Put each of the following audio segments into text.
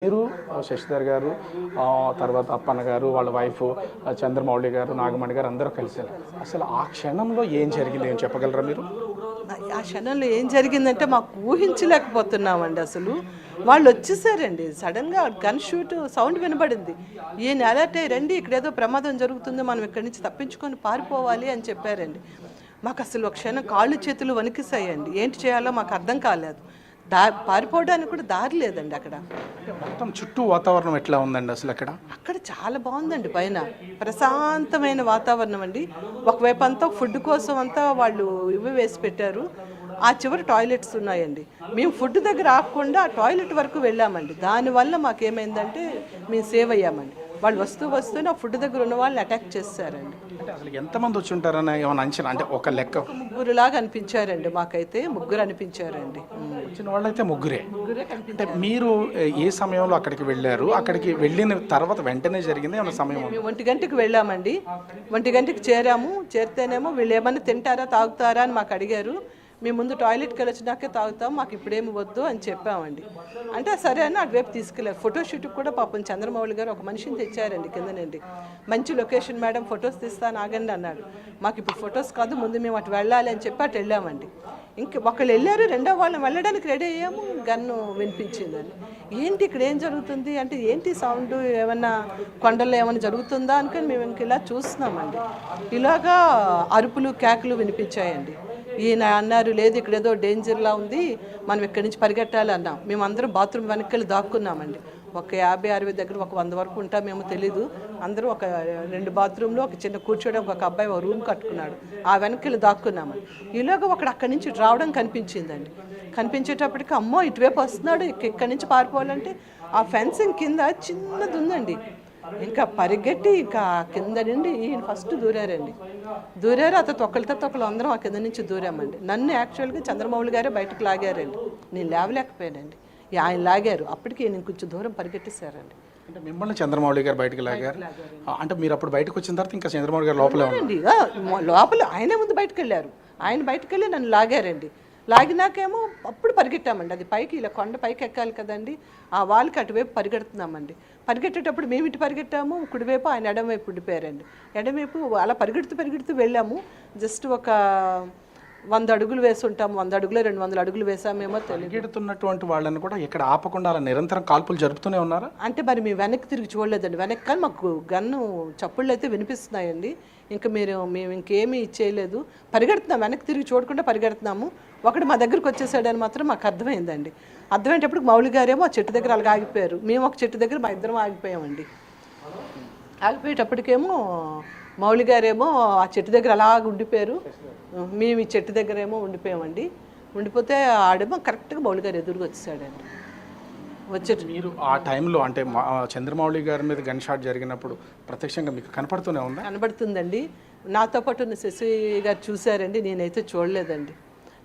మీరు శశిధర్ గారు, తర్వాత అప్పన్న గారు, వాళ్ళ వైఫ్ చంద్రమౌళి గారు, నాగమణి గారు అందరూ కలిసారు. అసలు ఆ క్షణంలో ఏం జరిగింది ఏం చెప్పగలరా మీరు? ఆ క్షణంలో ఏం జరిగిందంటే మాకు ఊహించలేకపోతున్నామండి. అసలు వాళ్ళు వచ్చేసారండి. సడన్గా గన్ షూట్ సౌండ్ వినబడింది. ఈయన అలర్ట్ అయ్యి రండి, ఇక్కడ ఏదో ప్రమాదం జరుగుతుంది, మనం ఇక్కడి నుంచి తప్పించుకొని పారిపోవాలి అని చెప్పారండి. మాకు అసలు ఒక క్షణం కాళ్ళు చేతులు వణికిసాయండి. ఏంటి చేయాలో మాకు అర్థం కాలేదు. పారిపోవడానికి కూడా దారి లేదండి అక్కడ. మొత్తం చుట్టూ వాతావరణం ఎట్లా ఉందండి అసలు అక్కడ? అక్కడ చాలా బాగుందండి. పైన ప్రశాంతమైన వాతావరణం అండి. ఒకవైపు అంతా ఫుడ్ కోసం అంతా వాళ్ళు ఇవి వేసి పెట్టారు. ఆ చివరి టాయిలెట్స్ ఉన్నాయండి. మేము ఫుడ్ దగ్గర ఆగకుండా ఆ టాయిలెట్ వరకు వెళ్ళామండి. దానివల్ల మాకేమైందంటే మేము సేవ్ అయ్యామండి. వాళ్ళు వస్తూనే ఆ ఫుడ్ దగ్గర ఉన్న వాళ్ళని అటాక్ చేశారండి. అంటే అసలు ఎంతమంది వచ్చి ఉంటారని ఏమైనా అంచనా? అంటే ఒక లెక్క ముగ్గురులాగా అనిపించారండి. మాకైతే ముగ్గురు అనిపించారండి. వచ్చిన వాళ్ళైతే ముగ్గురే. అంటే మీరు ఏ సమయంలో అక్కడికి వెళ్ళారు? అక్కడికి వెళ్ళిన తర్వాత వెంటనే జరిగింది ఏమైనా సమయం? మేము 1 గంటకి వెళ్ళామండి. 1 గంటకి చేరాము. చేరితేనేమో వీళ్ళు ఏమన్నా తింటారా తాగుతారా అని మాకు అడిగారు. మేము ముందు టాయిలెట్కి వెళ్ళొచ్చినాకే తాగుతాం, మాకు ఇప్పుడేమి వద్దు అని చెప్పామండి. అంటే సరే అని అటువైపు తీసుకెళ్ళారు. ఫోటోషూట్కి కూడా పాపం చంద్రమౌళి గారు ఒక మనిషిని తెచ్చారండి కింద నుండి. మంచి లొకేషన్ మేడం, ఫొటోస్ తీస్తాను ఆగండి అన్నాడు. మాకు ఇప్పుడు ఫొటోస్ కాదు, ముందు మేము అటు వెళ్ళాలి అని చెప్పి అటు వెళ్ళామండి. ఇంక ఒకళ్ళు వెళ్ళారు, రెండో వాళ్ళని వెళ్ళడానికి రెడీ అయ్యాము. గన్ను వినిపించిందని ఏంటి ఇక్కడ ఏం జరుగుతుంది అంటే ఏంటి సౌండ్, ఏమన్నా కొండల్లో ఏమైనా జరుగుతుందా అనుకొని మేము ఇంక ఇలా చూస్తున్నామండి. ఇలాగా అరుపులు కేకలు వినిపించాయండి. ఈయన అన్నారు, లేదు ఇక్కడ ఏదో డేంజర్లా ఉంది, మనం ఇక్కడి నుంచి పరిగెట్టాలి అన్నాం. మేము అందరం బాత్రూమ్ వెనక్కి దాక్కున్నామండి. ఒక 50-60 దగ్గర ఒక 100 వరకు ఉంటామేమో తెలీదు. అందరూ ఒక 2 బాత్రూంలో ఒక చిన్న కూర్చోడానికి ఒక అబ్బాయి ఒక రూమ్ కట్టుకున్నాడు. ఆ వెనక్కి దాక్కున్నామండి. ఈలోగా ఒకడు అక్కడి నుంచి రావడం కనిపించిందండి. కనిపించేటప్పటికి అమ్మో ఇటువైపు వస్తున్నాడు, ఇక్కడి నుంచి పారిపోవాలంటే ఆ ఫెన్సింగ్ కింద చిన్నది ఉందండి. ఇంకా పరిగెట్టి ఇంకా కింద నుండి ఈయన ఫస్ట్ దూరారండి. దూరారు, అతను ఒకళ్ళు అందరం ఆ కింద నుంచి దూరామండి. నన్ను యాక్చువల్గా చంద్రమౌళి గారే బయటకు లాగారండి. నేను లేవలేకపోయానండి. ఆయన లాగారు. అప్పటికి నేను కొంచెం దూరం పరిగెట్టేశారండి. అంటే మిమ్మల్ని చంద్రమౌళి గారు బయటకు లాగారు. అంటే మీరు అప్పుడు బయటకు వచ్చిన తర్వాత ఇంకా చంద్రమౌళి గారు లోపలే ఉన్నారండి. లోపల ఆయనే ముందు బయటకు వెళ్ళారు. ఆయన బయటకు వెళ్ళి నన్ను లాగారండి. లాగినాకేమో అప్పుడు పరిగెట్టామండి. అది పైకి ఇలా కొండ పైకి ఎక్కాలి కదండి, ఆ వాళ్ళకి అటువైపు పరిగెడుతున్నామండి. పరిగెట్టేటప్పుడు మేము ఇటు పరిగెట్టాము, కుడివైపు ఆయన ఎడమవైపు ఉండిపోయారండి. ఎడమవైపు అలా పరిగెడుతూ వెళ్ళాము. జస్ట్ ఒక 100 అడుగులు వేసి ఉంటాము. 100 అడుగులు 200 అడుగులు వేసామేమో తెలియదు. పరిగెడుతున్నటువంటి వాళ్ళని కూడా ఇక్కడ ఆపకుండా అలా నిరంతరం కాల్పులు జరుపుతూనే ఉన్నారా? అంటే మరి మేము వెనక్కి తిరిగి చూడలేదండి. వెనక్కి కానీ మాకు గన్ను చప్పుళ్ళు అయితే వినిపిస్తున్నాయండి. ఇంకా మేము ఇంకేమీ చేయలేదు. పరిగెడుతున్నాం, వెనక్కి తిరిగి చూడకుండా పరిగెడుతున్నాము. ఒకడు మా దగ్గరికి వచ్చేసాడని మాత్రం మాకు అర్థమైందండి. అర్థమయ్యేటప్పుడు మౌళి గారేమో ఆ చెట్టు దగ్గర అలాగ ఆగిపోయారు. మేము ఒక చెట్టు దగ్గర మా ఇద్దరం ఆగిపోయామండి. ఆగిపోయేటప్పటికేమో మౌళి గారేమో ఆ చెట్టు దగ్గర అలాగ ఉండిపోయారు. మేము ఈ చెట్టు దగ్గర ఏమో ఉండిపోయామండి. ఉండిపోతే ఆడేమో కరెక్ట్గా మౌళి గారు ఎదురుగా వచ్చేసాడండి. వచ్చేట మీరు ఆ టైంలో అంటే చంద్రమౌళి గారి మీద గన్ షాట్ జరిగినప్పుడు ప్రత్యక్షంగా మీకు కనపడుతూనే ఉందా? కనబడుతుందండి. నాతో పాటు ఉన్న శశి గారు చూశారండి, నేనైతే చూడలేదండి.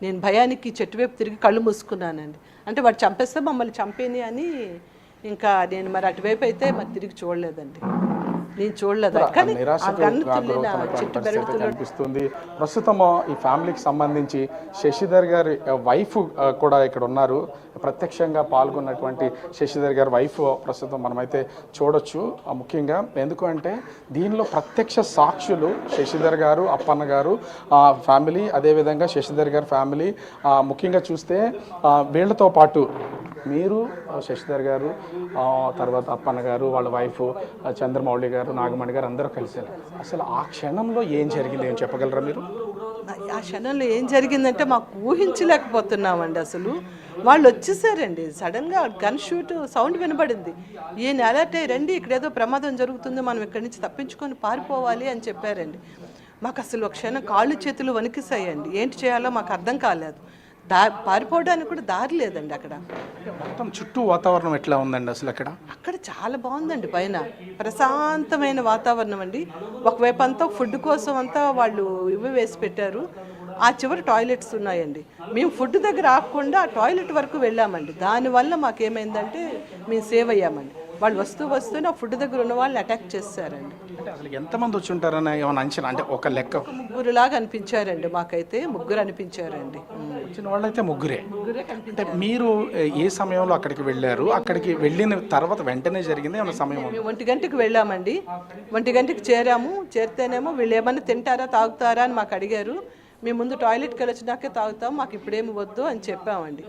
నేను భయానికి చెట్టు వైపు తిరిగి కళ్ళు మూసుకున్నానండి. అంటే వాడు చంపేస్తే మమ్మల్ని చంపేని అని ఇంకా నేను మరి అటువైపు అయితే మరి తిరిగి చూడలేదండి. నేను చూడలేదు. కానీ కనిపిస్తుంది. ప్రస్తుతం ఈ ఫ్యామిలీకి సంబంధించి శశిధర్ గారి వైఫ్ కూడా ఇక్కడ ఉన్నారు. ప్రత్యక్షంగా పాల్గొన్నటువంటి శశిధర్ గారి వైఫ్ ప్రస్తుతం మనమైతే చూడొచ్చు. ముఖ్యంగా ఎందుకంటే దీనిలో ప్రత్యక్ష సాక్షులు శశిధర్ గారు, అప్పన్న గారు ఫ్యామిలీ, అదేవిధంగా శశిధర్ గారి ఫ్యామిలీ. ముఖ్యంగా చూస్తే వీళ్ళతో పాటు మీరు శశిధర్ గారు, తర్వాత అప్పన్న గారు, వాళ్ళ వైఫ్ చంద్రమౌళి గారు, నాగమణి గారు అందరూ కలిసారు. అసలు ఆ క్షణంలో ఏం జరిగింది ఏం చెప్పగలరా మీరు? ఆ క్షణంలో ఏం జరిగిందంటే మాకు ఊహించలేకపోతున్నామండి. అసలు వాళ్ళు వచ్చేసారండి. సడన్గా గన్ షూట్ సౌండ్ వినబడింది. ఈయన అలర్ట్ అయ్యి రండి, ఇక్కడ ఏదో ప్రమాదం జరుగుతుంది, మనం ఇక్కడి నుంచి తప్పించుకొని పారిపోవాలి అని చెప్పారండి. మాకు అసలు ఒక క్షణం కాళ్ళు చేతులు వణికిసాయండి. ఏంటి చేయాలో మాకు అర్థం కాలేదు. పారిపోవడానికి కూడా దారి లేదండి అక్కడ. మొత్తం చుట్టూ వాతావరణం ఎట్లా ఉందండి అసలు అక్కడ? అక్కడ చాలా బాగుందండి. పైన ప్రశాంతమైన వాతావరణం అండి. ఒకవైపు అంతా ఫుడ్ కోసం అంతా వాళ్ళు ఇవి వేసి పెట్టారు. ఆ చివరి టాయిలెట్స్ ఉన్నాయండి. మేము ఫుడ్ దగ్గర ఆగకుండా ఆ టాయిలెట్ వరకు వెళ్ళామండి. దానివల్ల మాకేమైందంటే మేము సేవ్ అయ్యామండి. వాళ్ళు వస్తూనే ఆ ఫుడ్ దగ్గర ఉన్న వాళ్ళని అటాక్ చేశారండి. అంటే అసలు ఎంతమంది వచ్చి ఉంటారని ఏమైనా అంచనా? అంటే ఒక లెక్క ముగ్గురులాగా అనిపించారండి. మాకైతే ముగ్గురు అనిపించారండి. కనిపించిన వాళ్ళు అయితే ముగ్గురే. అంటే మీరు ఏ సమయంలో అక్కడికి వెళ్ళారు? అక్కడికి వెళ్ళిన తర్వాత వెంటనే జరిగింది ఏమైనా సమయం ఉందా? మేము 1 గంటకి వెళ్ళామండి. 1 గంటకి చేరాము. చేరితేనేమో వీళ్ళు ఏమన్నా తింటారా తాగుతారా అని మాకు అడిగారు. మేము ముందు టాయిలెట్కి వెళ్ళొచ్చినాకే తాగుతాం, మాకు ఇప్పుడేమి వద్దు అని చెప్పామండి.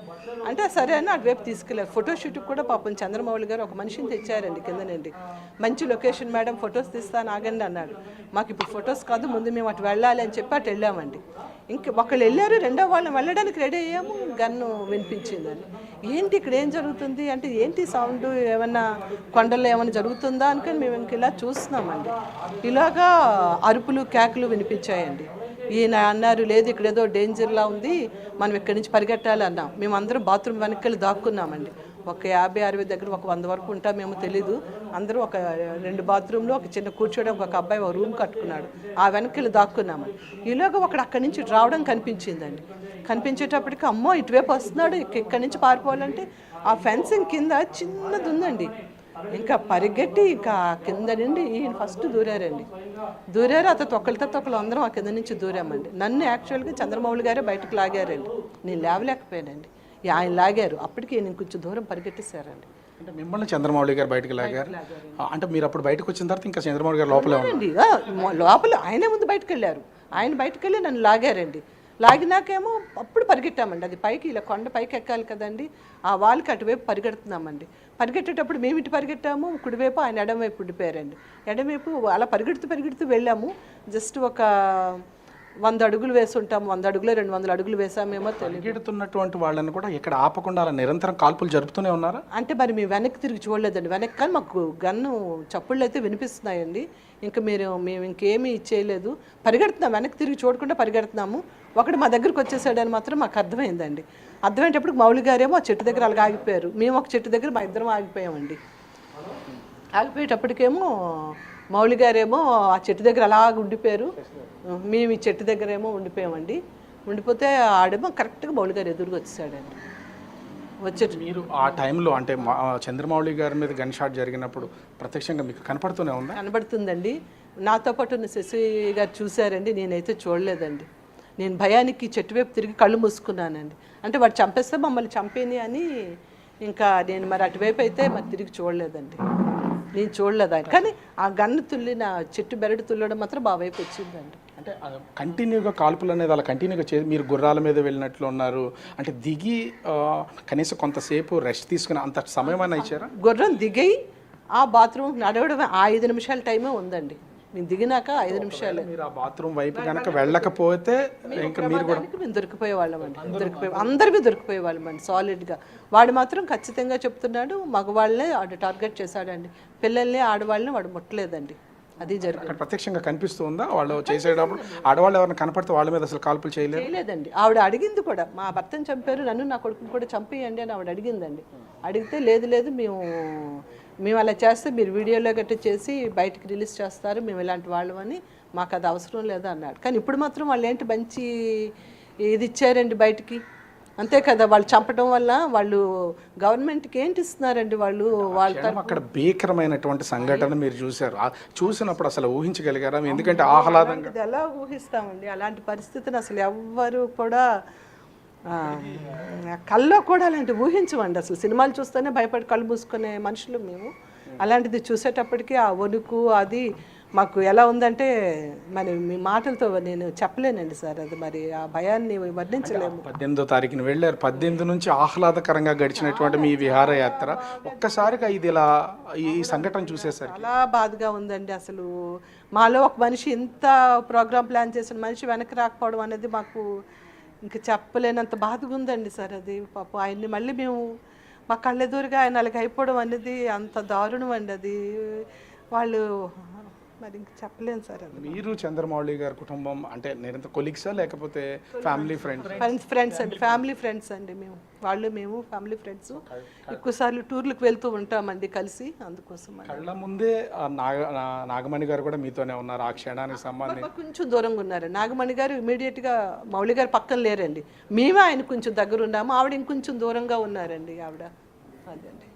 అంటే సరే అని అటువైపు తీసుకెళ్ళారు. ఫోటోషూట్కి కూడా పాపం చంద్రమౌళి గారు ఒక మనిషిని తెచ్చారండి కిందనండి. మంచి లొకేషన్ మేడం, ఫొటోస్ తీస్తాను ఆగండి అన్నాడు. మాకు ఇప్పుడు ఫొటోస్ కాదు, ముందు మేము అటు వెళ్ళాలి అని చెప్పి అటు వెళ్ళామండి. ఇంక ఒకళ్ళు వెళ్ళారు, రెండో వాళ్ళని వెళ్ళడానికి రెడీ అయ్యాము, గన్ను వినిపించిందని. ఏంటి ఇక్కడ ఏం జరుగుతుంది అంటే, ఏంటి సౌండ్, ఏమన్నా కొండల్లో ఏమైనా జరుగుతుందా అనుకొని మేము ఇంక ఇలా చూస్తున్నామండి. ఇలాగా అరుపులు కేకలు వినిపించాయండి. ఈయన అన్నారు, లేదు ఇక్కడ ఏదో డేంజర్లా ఉంది, మనం ఇక్కడి నుంచి పరిగెట్టాలి అన్నాం. మేమందరం బాత్రూమ్ వెనక్కి దాక్కున్నామండి. ఒక 50-60 దగ్గర ఒక 100 వరకు ఉంటామేమో తెలీదు. అందరూ ఒక 2 బాత్రూంలో ఒక చిన్న కూర్చోడానికి ఒక అబ్బాయి ఒక రూమ్ కట్టుకున్నాడు, ఆ వెనక్కి దాక్కున్నామండి. ఈలోగా ఒకడు అక్కడి నుంచి రావడం కనిపించిందండి. కనిపించేటప్పటికి అమ్మో ఇటువైపు వస్తున్నాడు, ఇక్కడి నుంచి పారిపోవాలంటే ఆ ఫెన్సింగ్ కింద చిన్నది ఉందండి. ఇంకా పరిగెట్టి ఇంకా కింద నుండి ఈయన ఫస్ట్ దూరారండి. దూరారు, అతను తొక్కలు అందరం ఆ కింద నుంచి దూరామండి. నన్ను యాక్చువల్గా చంద్రమౌళి గారే బయటకు లాగారండి. నేను లేవలేకపోయానండి, ఆయన లాగారు. అప్పటికి నేను కొంచెం దూరం పరిగెట్టేశారండి. అంటే మిమ్మల్ని చంద్రమౌళి గారు బయటకు లాగారు? అంటే మీరు అప్పుడు బయటకు వచ్చిన తర్వాత ఇంకా చంద్రమౌళి గారు లోపలే ఉన్నారండి. లోపల ఆయనే ముందు బయటకు వెళ్ళారు. ఆయన బయటకు వెళ్ళి నన్ను లాగారండి. లాగినాకేమో అప్పుడు పరిగెట్టామండి. అది పైకి ఇలా కొండ పైకి ఎక్కాలి కదండి, ఆ వాళ్ళకి అటువైపు పరిగెడుతున్నామండి. పరిగెట్టేటప్పుడు మేము ఇటు పరిగెట్టాము, కుడివైపు ఆయన ఎడమవైపు ఉండిపోయారండి. ఎడమవైపు అలా పరిగెడుతూ వెళ్ళాము. జస్ట్ ఒక 100 అడుగులు వేసి ఉంటాము, 100 అడుగులు 200 అడుగులు వేసామేమో తెలియదు. పరిగెడుతున్నటువంటి వాళ్ళని కూడా ఇక్కడ ఆపకుండా అలా నిరంతరం కాల్పులు జరుపుతూనే ఉన్నారా? అంటే మరి మేము వెనక్కి తిరిగి చూడలేదండి. వెనక్కి కానీ మాకు గన్ను చప్పుళ్ళు అయితే వినిపిస్తున్నాయండి. ఇంకా మేము ఇంకేమీ చేయలేదు, పరిగెడుతున్నాం, వెనక్కి తిరిగి చూడకుండా పరిగెడుతున్నాము. ఒకటి మా దగ్గరికి వచ్చేసాడని మాత్రం మాకు అర్థమైందండి. అర్థమయ్యేటప్పుడు మౌళి గారేమో ఆ చెట్టు దగ్గర అలాగ ఆగిపోయారు. మేము ఒక చెట్టు దగ్గర మా ఇద్దరం ఆగిపోయామండి. ఆగిపోయేటప్పటికేమో మౌళి గారేమో ఆ చెట్టు దగ్గర అలాగ ఉండిపోయారు, మేము ఈ చెట్టు దగ్గర ఏమో ఉండిపోయామండి. ఉండిపోతే ఆడేమో కరెక్ట్గా మౌళి గారు ఎదురుగా వచ్చేసాడండి. వచ్చేటి మీరు ఆ టైంలో అంటే చంద్రమౌళి గారి మీద గన్ షాట్ జరిగినప్పుడు ప్రత్యక్షంగా మీకు కనపడుతూనే ఉందా? కనబడుతుందండి. నాతో పాటు ఉన్న శశి గారు చూశారండి, నేనైతే చూడలేదండి. నేను భయానికి చెట్టు వైపు తిరిగి కళ్ళు మూసుకున్నానండి. అంటే వాడు చంపేస్తే మమ్మల్ని చంపేని అని ఇంకా నేను మరి అటువైపు అయితే మరి తిరిగి చూడలేదండి. నేను చూడలేదు ఆయన, కానీ ఆ గన్ను తుల్లిన చెట్టు బెరడు తుల్లడం మాత్రం మా వైపు వచ్చిందండి. అంటే కంటిన్యూగా కాల్పులు అనేది అలా కంటిన్యూగా మీరు గుర్రాల మీద వెళ్ళినట్లు ఉన్నారు. అంటే దిగి కనీసం కొంతసేపు రెస్ట్ తీసుకుని అంత సమయం అయినా ఇచ్చారా? గుర్రం దిగి ఆ బాత్రూమ్ నడవడం 5 నిమిషాల టైమే ఉందండి. మేము దిగినాక 5 నిమిషాలు. మీరు ఆ బాత్రూమ్ వైపు కనుక వెళ్ళకపోతే ఇంకా మీరు కూడా మేము దొరికిపోయేవాళ్ళం అండి. అందరికీ దొరికిపోయేవాళ్ళం సాలిడ్గా. వాడు మాత్రం ఖచ్చితంగా చెప్తున్నాడు, మగవాళ్ళనే వాడు టార్గెట్ చేశాడండి, పిల్లల్ని ఆడవాళ్ళని వాడు ముట్టలేదండి. అది జరిగింది. ప్రత్యక్షంగా కనిపిస్తూ ఉందా? వాళ్ళు చేసేటప్పుడు ఆడవాళ్ళు ఎవరైనా కనపడితే వాళ్ళ మీద అసలు కాల్పులు చేయలేదండి. ఆవిడ అడిగింది కూడా, మా భర్తను చంపారు, నన్ను నా కొడుకుని కూడా చంపేయండి అని ఆవిడ అడిగిందండి. అడిగితే లేదు మేము అలా చేస్తే మీరు వీడియోలో గట్రా చేసి బయటకు రిలీజ్ చేస్తారు, మేము ఇలాంటి వాళ్ళమని, మాకు అది అవసరం లేదు అన్నాడు. కానీ ఇప్పుడు మాత్రం వాళ్ళు ఏంటి మంచి ఇది ఇచ్చారండి బయటికి, అంతే కదా. వాళ్ళు చంపడం వల్ల వాళ్ళు గవర్నమెంట్కి ఏంటి ఇస్తున్నారండి వాళ్ళు. అక్కడ భీకరమైనటువంటి సంఘటన మీరు చూశారు, చూసినప్పుడు అసలు ఊహించగలిగారా? ఎందుకంటే ఆహ్లాదంగా ఎలా ఊహిస్తామండి అలాంటి పరిస్థితిని, అసలు ఎవ్వరు కూడా కల్లో కూడా అలాంటి ఊహించమండి. అసలు సినిమాలు చూస్తేనే భయపడి కళ్ళు మూసుకునే మనుషులు మేము. అలాంటిది చూసేటప్పటికి ఆ వణుకు అది మాకు ఎలా ఉందంటే మరి మీ మాటలతో నేను చెప్పలేనండి సార్. అది మరి ఆ భయాన్ని వర్ణించలేము. 18వ తారీఖున వెళ్ళారు, 18 నుంచి ఆహ్లాదకరంగా గడిచినటువంటి మీ విహారయాత్ర ఒక్కసారిగా ఇది ఇలా ఈ సంఘటన చూసేసరికి చాలా బాధగా ఉందండి. అసలు మాలో ఒక మనిషి ఇంత ప్రోగ్రామ్ ప్లాన్ చేసిన మనిషి వెనక్కి రాకపోవడం అనేది మాకు ఇంకా చెప్పలేనంత బాధగా ఉందండి సార్. అది పాపం ఆయన్ని మళ్ళీ మేము మా కళ్ళెదురుగా ఆయన అలాగ అయిపోవడం అనేది అంత దారుణం అండి. అది వాళ్ళు మరి ఇంక చెప్పలేను సార్. అది మీరు చంద్రమౌళి గారి కుటుంబం అంటే నిరంతర కొలీగ్సా లేకపోతే ఫ్యామిలీ ఫ్రెండ్స్ అండి, ఫ్యామిలీ ఫ్రెండ్స్ అండి. మేము ఫ్యామిలీ ఫ్రెండ్స్. ఎక్కువసార్లు టూర్లకు వెళ్తూ ఉంటామండి కలిసి. అందుకోసం కళ్ళ ముందే నాగమణి గారు కూడా మీతోనే ఉన్నారు ఆ క్షణానికి సంబంధించి? కొంచెం దూరంగా ఉన్నారు. నాగమణి గారు ఇమీడియట్గా మౌళి గారు పక్కన లేరండి, మేమే ఆయన కొంచెం దగ్గర ఉన్నాము, ఆవిడ ఇంకొంచెం దూరంగా ఉన్నారండి ఆవిడ. అదండి.